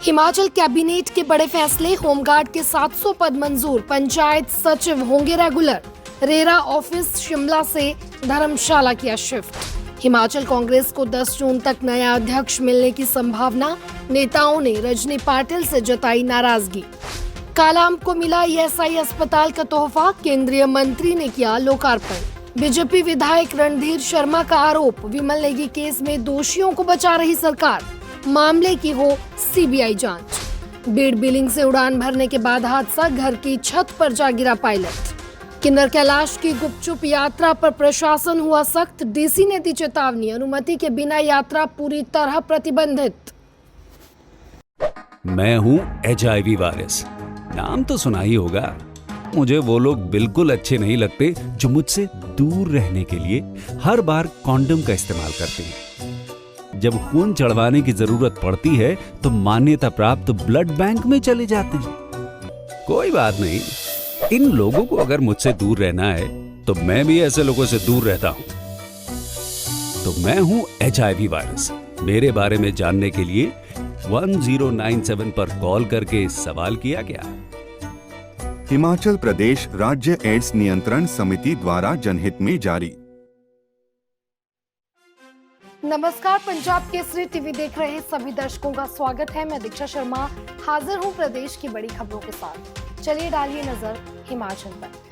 Himachal cabinet के बड़े फैसले, होमगार्ड के 700 पद मंजूर, पंचायत सचिव होंगे रेगुलर। रेरा ऑफिस शिमला से धर्मशाला किया शिफ्ट। हिमाचल कांग्रेस को 10 जून तक नया अध्यक्ष मिलने की संभावना, नेताओं ने रजनी पाटिल से जताई नाराजगी। कालाअंब को मिला ईएसआई अस्पताल का तोहफा, केंद्रीय मंत्री ने किया लोकार्पण। बीजेपी विधायक रणधीर शर्मा का आरोप, विमल नेगी केस में दोषियों को बचा रही सरकार, मामले की हो सीबीआई जांच। बीड़ बिलिंग से उड़ान भरने के बाद हादसा, घर की छत पर जा गिरा पायलट। किन्नर कैलाश की गुपचुप यात्रा पर प्रशासन हुआ सख्त, डीसी ने दी चेतावनी, अनुमति के बिना यात्रा पूरी तरह प्रतिबंधित। मैं हूँ HIV वायरस, नाम तो सुना ही होगा। मुझे वो लोग बिल्कुल अच्छे नहीं लगते जो मुझसे दूर रहने के लिए हर बार कॉन्डम का इस्तेमाल करते हैं। जब खून चढ़वाने की जरूरत पड़ती है तो मान्यता प्राप्त ब्लड बैंक में चले जाते हैं। कोई बात नहीं, इन लोगों को अगर मुझसे दूर रहना है तो मैं भी ऐसे लोगों से दूर रहता हूं। तो मैं हूं HIV वायरस। मेरे बारे में जानने के लिए 1097 पर कॉल करके सवाल किया गया। हिमाचल प्रदेश राज्य एड्स नियंत्रण समिति द्वारा जनहित में जारी। नमस्कार, पंजाब केसरी टीवी देख रहे सभी दर्शकों का स्वागत है। मैं दीक्षा शर्मा हाजिर हूं प्रदेश की बड़ी खबरों के साथ। चलिए डालिए नजर हिमाचल पर।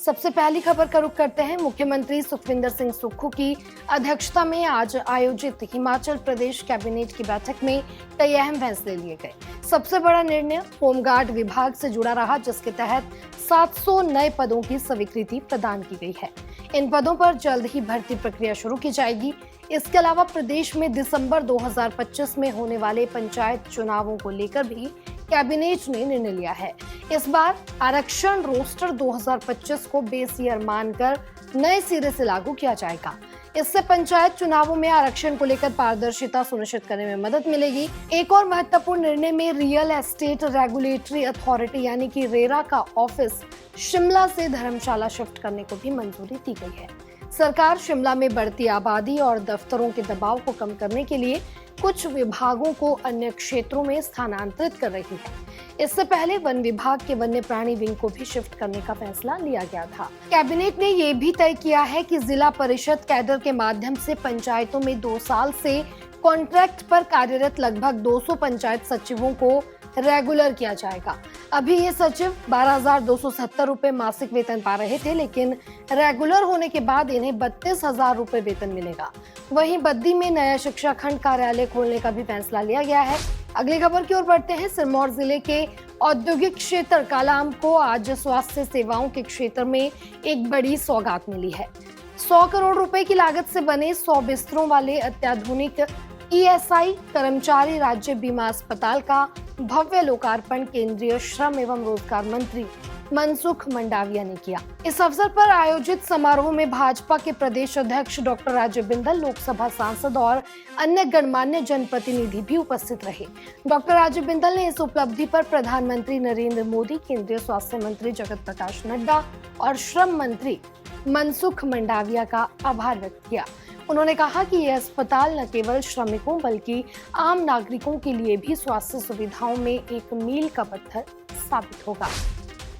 सबसे पहली खबर का रुख करते हैं। मुख्यमंत्री सुखविंदर सिंह सुक्खू की अध्यक्षता में आज आयोजित हिमाचल प्रदेश कैबिनेट की बैठक में कई अहम फैसले लिए गए। सबसे बड़ा निर्णय होमगार्ड विभाग से जुड़ा रहा, जिसके तहत 700 नए पदों की स्वीकृति प्रदान की गई है। इन पदों पर जल्द ही भर्ती प्रक्रिया शुरू की जाएगी। इसके अलावा प्रदेश में दिसंबर 2025 में होने वाले पंचायत चुनावों को लेकर भी कैबिनेट ने निर्णय लिया है। इस बार आरक्षण रोस्टर 2025 को बेस ईयर मानकर नए सिरे से लागू किया जाएगा। इससे पंचायत चुनावों में आरक्षण को लेकर पारदर्शिता सुनिश्चित करने में मदद मिलेगी। एक और महत्वपूर्ण निर्णय में रियल एस्टेट रेगुलेटरी अथॉरिटी यानी कि रेरा का ऑफिस शिमला से धर्मशाला शिफ्ट करने को भी मंजूरी दी गई है। सरकार शिमला में बढ़ती आबादी और दफ्तरों के दबाव को कम करने के लिए कुछ विभागों को अन्य क्षेत्रों में स्थानांतरित कर रही है। इससे पहले वन विभाग के वन्य प्राणी विंग को भी शिफ्ट करने का फैसला लिया गया था। कैबिनेट ने ये भी तय किया है कि जिला परिषद कैडर के माध्यम से पंचायतों में 2 साल से कॉन्ट्रैक्ट पर कार्यरत लगभग 200 पंचायत सचिवों को रेगुलर किया जाएगा। अभी ये सचिव 12,270 रुपए मासिक वेतन पा रहे थे, लेकिन रेगुलर होने के बाद इन्हें 32,000 रुपए वेतन मिलेगा। वहीं बद्दी में नया शिक्षा खंड कार्यालय खोलने का भी फैसला लिया गया है। अगली खबर की ओर बढ़ते हैं। सिरमौर जिले के औद्योगिक क्षेत्र कालाअंब को आज स्वास्थ्य सेवाओं के क्षेत्र में एक बड़ी सौगात मिली है। 100 करोड़ रुपए की लागत से बने 100 बिस्तरों वाले अत्याधुनिक ईएसआई कर्मचारी राज्य बीमा अस्पताल का भव्य लोकार्पण केंद्रीय श्रम एवं रोजगार मंत्री मनसुख मंडाविया ने किया। इस अवसर पर आयोजित समारोह में भाजपा के प्रदेश अध्यक्ष डॉक्टर राजीव बिंदल, लोकसभा सांसद और अन्य गणमान्य जनप्रतिनिधि भी उपस्थित रहे। डॉक्टर राजीव बिंदल ने इस उपलब्धि पर प्रधानमंत्री नरेंद्र मोदी, केंद्रीय स्वास्थ्य मंत्री जगत प्रकाश नड्डा और श्रम मंत्री मनसुख मंडाविया का आभार व्यक्त किया। उन्होंने कहा कि यह अस्पताल न केवल श्रमिकों बल्कि आम नागरिकों के लिए भी स्वास्थ्य सुविधाओं में एक मील का पत्थर साबित होगा।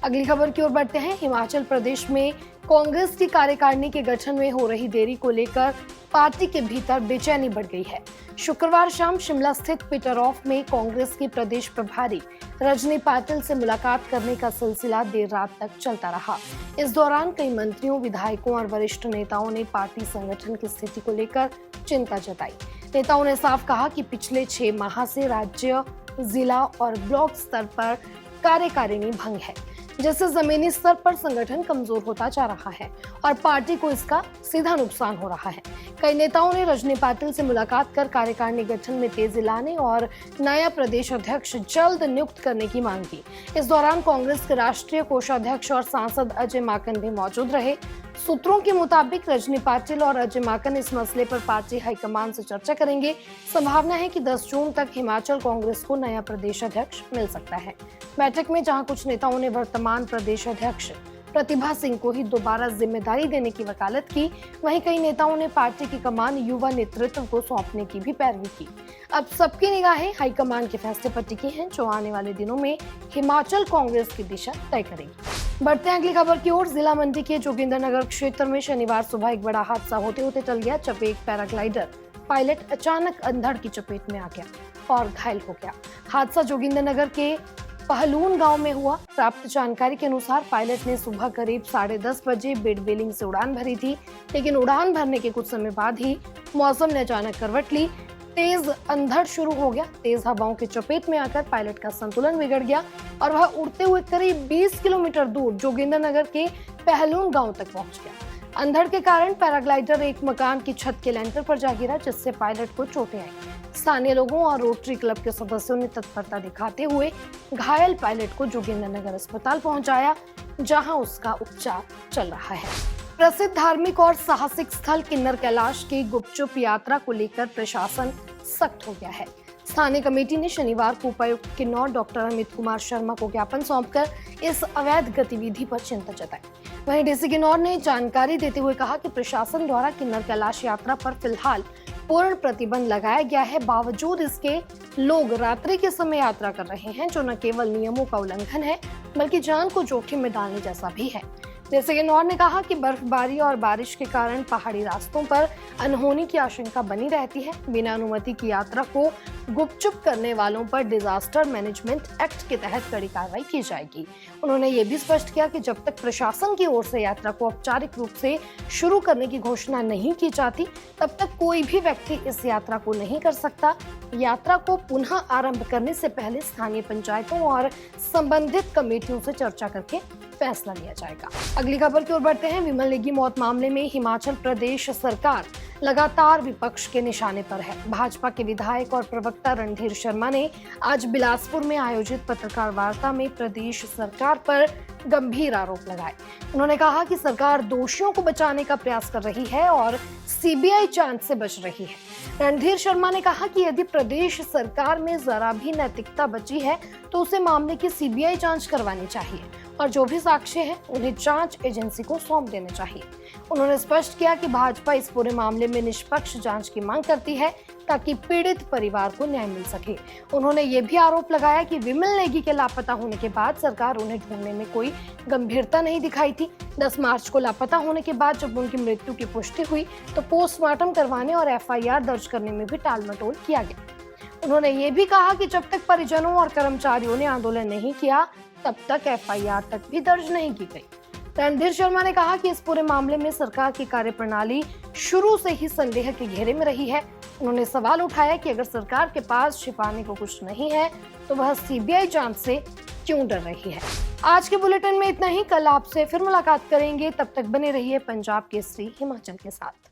अगली खबर की ओर बढ़ते हैं। हिमाचल प्रदेश में कांग्रेस की कार्यकारिणी के गठन में हो रही देरी को लेकर पार्टी के भीतर बेचैनी बढ़ गई है। शुक्रवार शाम शिमला स्थित पीटर ऑफ में कांग्रेस की प्रदेश प्रभारी रजनी पाटिल से मुलाकात करने का सिलसिला देर रात तक चलता रहा। इस दौरान कई मंत्रियों, विधायकों और वरिष्ठ नेताओं ने पार्टी संगठन की स्थिति को लेकर चिंता जताई। नेताओं ने साफ कहा कि पिछले 6 माह से राज्य, जिला और ब्लॉक स्तर पर कार्यकारिणी भंग है, जिससे जमीनी स्तर पर संगठन कमजोर होता जा रहा है और पार्टी को इसका सीधा नुकसान हो रहा है। कई नेताओं ने रजनी पाटिल से मुलाकात कर कार्यकारिणी गठन में तेजी लाने और नया प्रदेश अध्यक्ष जल्द नियुक्त करने की मांग की। इस दौरान कांग्रेस के राष्ट्रीय कोषाध्यक्ष और सांसद अजय माकन भी मौजूद रहे। सूत्रों के मुताबिक रजनी पाटिल और अजय माकन इस मसले पर पार्टी हाईकमान से चर्चा करेंगे। संभावना है कि 10 जून तक हिमाचल कांग्रेस को नया प्रदेश अध्यक्ष मिल सकता है। बैठक में जहां कुछ नेताओं ने वर्तमान प्रदेश अध्यक्ष प्रतिभा सिंह को ही दोबारा जिम्मेदारी देने की वकालत की, वहीं कई नेताओं ने पार्टी की कमान युवा नेतृत्व को सौंपने की भी पैरवी की। अब सबकी निगाहें हाईकमान के फैसले पर टिकी हैं, जो आने वाले दिनों में हिमाचल कांग्रेस की दिशा तय करेगी। बढ़ते हैं अगली खबर की ओर। जिला मंडी के जोगिंद्रनगर क्षेत्र में शनिवार सुबह एक बड़ा हादसा होते होते टल गया, जब एक पैराग्लाइडर पायलट अचानक अंधड़ की चपेट में आ गया और घायल हो गया। हादसा जोगिंद्रनगर के पहलून गांव में हुआ। प्राप्त जानकारी के अनुसार पायलट ने सुबह करीब 10:30 बजे बेडवेलिंग से उड़ान भरी थी, लेकिन उड़ान भरने के कुछ समय बाद ही मौसम ने अचानक करवट ली। तेज अंधड़ शुरू हो गया। तेज हवाओं की चपेट में आकर पायलट का संतुलन बिगड़ गया और वह उड़ते हुए करीब 20 किलोमीटर दूर जोगिंद्रनगर के पहलून गांव तक पहुंच गया। अंधड़ के कारण पैराग्लाइडर एक मकान की छत के लेंटर पर जा गिरा, जिससे पायलट को चोटें आई। स्थानीय लोगों और रोटरी क्लब के सदस्यों ने तत्परता दिखाते हुए घायल पायलट को जोगिंद्रनगर अस्पताल पहुंचाया, जहां उसका उपचार चल रहा है। प्रसिद्ध धार्मिक और साहसिक स्थल किन्नर कैलाश की गुपचुप यात्रा को लेकर प्रशासन सख्त हो गया है। स्थानीय कमेटी ने शनिवार को उपायुक्त किन्नौर डॉक्टर अमित कुमार शर्मा को ज्ञापन सौंपकर इस अवैध गतिविधि पर चिंता जताई। वहीं डीसी किन्नौर ने जानकारी देते हुए कहा कि प्रशासन द्वारा किन्नर कैलाश यात्रा पर फिलहाल पूर्ण प्रतिबंध लगाया गया है। बावजूद इसके लोग रात्रि के समय यात्रा कर रहे हैं, जो न केवल नियमों का उल्लंघन है बल्कि जान को जोखिम में डालने जैसा भी है। जैसे किन्नौर ने कहा कि बर्फबारी और बारिश के कारण पहाड़ी रास्तों पर अनहोनी की आशंका बनी रहती है। बिना अनुमति की यात्रा को गुपचुप करने वालों पर डिजास्टर मैनेजमेंट एक्ट के तहत कड़ी कार्रवाई की जाएगी। उन्होंने ये भी स्पष्ट किया कि जब तक प्रशासन की ओर से यात्रा को औपचारिक रूप से शुरू करने की घोषणा नहीं की जाती, तब तक कोई भी व्यक्ति इस यात्रा को नहीं कर सकता। यात्रा को पुनः आरंभ करने से पहले स्थानीय पंचायतों और संबंधित कमेटियों से चर्चा करके फैसला लिया जाएगा। अगली खबर की ओर बढ़ते हैं। विमल नेगी मौत मामले में हिमाचल प्रदेश सरकार लगातार विपक्ष के निशाने पर है। भाजपा के विधायक और प्रवक्ता रणधीर शर्मा ने आज बिलासपुर में आयोजित पत्रकार वार्ता में प्रदेश सरकार पर गंभीर आरोप लगाए। उन्होंने कहा कि सरकार दोषियों को बचाने का प्रयास कर रही है और सीबीआई जांच से बच रही है। रणधीर शर्मा ने कहा कि यदि प्रदेश सरकार में जरा भी नैतिकता बची है तो उसे मामले की सीबीआई जांच करवानी चाहिए और जो भी साक्ष्य हैं उन्हें जांच एजेंसी को सौंप देने चाहिए। उन्होंने स्पष्ट किया कि भाजपा इस पूरे मामले में निष्पक्ष जांच की मांग करती है ताकि पीड़ित परिवार को न्याय मिल सके। उन्होंने ये भी आरोप लगाया कि विमल नेगी के लापता होने के बाद सरकार उन्हें ढूंढने में कोई गंभीरता नहीं दिखाई थी। 10 मार्च को लापता होने के बाद जब उनकी मृत्यु की पुष्टि हुई तो पोस्टमार्टम करवाने और एफआईआर दर्ज करने में भी टालमटोल किया गया। उन्होंने ये भी कहा कि जब तक परिजनों और कर्मचारियों ने आंदोलन नहीं किया तब तक एफआईआर तक भी दर्ज नहीं की गई। रणधीर शर्मा ने कहा कि इस पूरे मामले में सरकार की कार्यप्रणाली शुरू से ही संदेह के घेरे में रही है। उन्होंने सवाल उठाया कि अगर सरकार के पास छिपाने को कुछ नहीं है तो वह सीबीआई जांच से क्यों डर रही है। आज के बुलेटिन में इतना ही। कल आपसे फिर मुलाकात करेंगे, तब तक बने रहिए पंजाब केसरी हिमाचल के साथ।